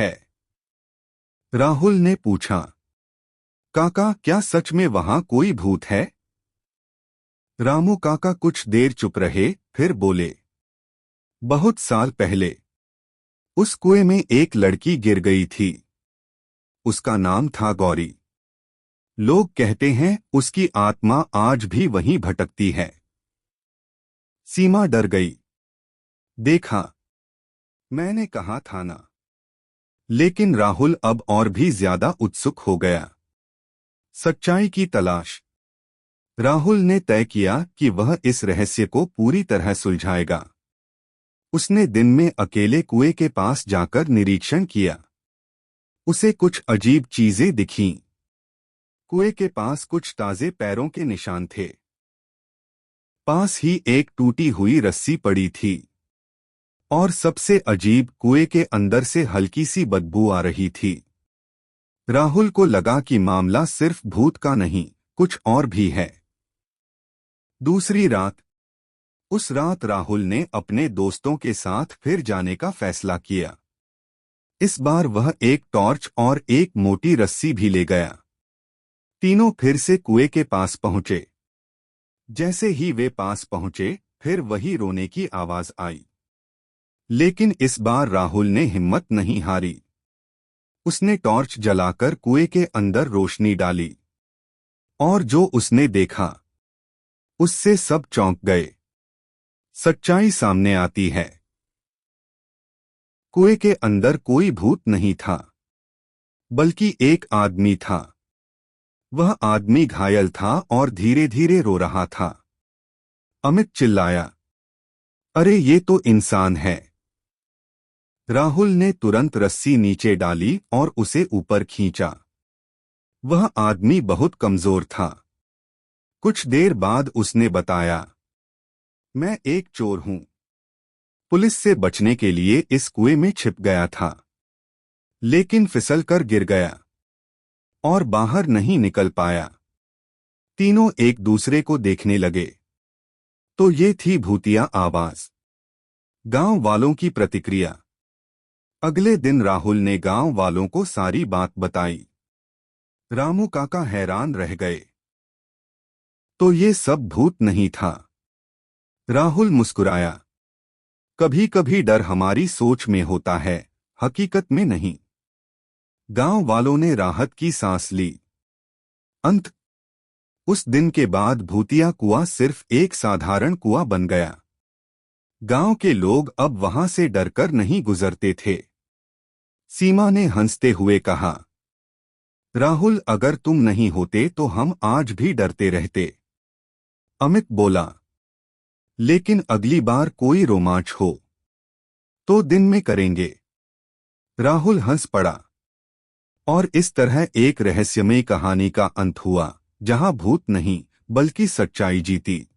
है। राहुल ने पूछा, काका क्या सच में वहां कोई भूत है? रामू काका कुछ देर चुप रहे, फिर बोले, बहुत साल पहले उस कुएं में एक लड़की गिर गई थी। उसका नाम था गौरी। लोग कहते हैं उसकी आत्मा आज भी वहीं भटकती है। सीमा डर गई। देखा, मैंने कहा था ना। लेकिन राहुल अब और भी ज्यादा उत्सुक हो गया। सच्चाई की तलाश। राहुल ने तय किया कि वह इस रहस्य को पूरी तरह सुलझाएगा। उसने दिन में अकेले कुएं के पास जाकर निरीक्षण किया। उसे कुछ अजीब चीजें दिखीं। कुएं के पास कुछ ताजे पैरों के निशान थे। पास ही एक टूटी हुई रस्सी पड़ी थी। और सबसे अजीब, कुएं के अंदर से हल्की सी बदबू आ रही थी। राहुल को लगा कि मामला सिर्फ भूत का नहीं, कुछ और भी है। दूसरी रात। उस रात राहुल ने अपने दोस्तों के साथ फिर जाने का फैसला किया। इस बार वह एक टॉर्च और एक मोटी रस्सी भी ले गया। तीनों फिर से कुएं के पास पहुंचे। जैसे ही वे पास पहुंचे, फिर वही रोने की आवाज आई। लेकिन इस बार राहुल ने हिम्मत नहीं हारी। उसने टॉर्च जलाकर कुएं के अंदर रोशनी डाली। और जो उसने देखा, उससे सब चौंक गए। सच्चाई सामने आती है। कुएं के अंदर कोई भूत नहीं था, बल्कि एक आदमी था। वह आदमी घायल था और धीरे धीरे रो रहा था। अमित चिल्लाया, अरे ये तो इंसान है। राहुल ने तुरंत रस्सी नीचे डाली और उसे ऊपर खींचा। वह आदमी बहुत कमजोर था। कुछ देर बाद उसने बताया, मैं एक चोर हूं। पुलिस से बचने के लिए इस कुएं में छिप गया था, लेकिन फिसल कर गिर गया और बाहर नहीं निकल पाया। तीनों एक दूसरे को देखने लगे। तो ये थी भूतिया आवाज। गांव वालों की प्रतिक्रिया। अगले दिन राहुल ने गांव वालों को सारी बात बताई। रामू काका हैरान रह गए। तो ये सब भूत नहीं था। राहुल मुस्कुराया। कभी कभी डर हमारी सोच में होता है, हकीकत में नहीं। गांव वालों ने राहत की सांस ली। अंत। उस दिन के बाद भूतिया कुआं सिर्फ एक साधारण कुआं बन गया। गांव के लोग अब वहां से डरकर नहीं गुजरते थे। सीमा ने हंसते हुए कहा, राहुल अगर तुम नहीं होते तो हम आज भी डरते रहते। अमित बोला, लेकिन अगली बार कोई रोमांच हो तो दिन में करेंगे। राहुल हंस पड़ा। और इस तरह एक रहस्यमय कहानी का अंत हुआ, जहां भूत नहीं, बल्कि सच्चाई जीती।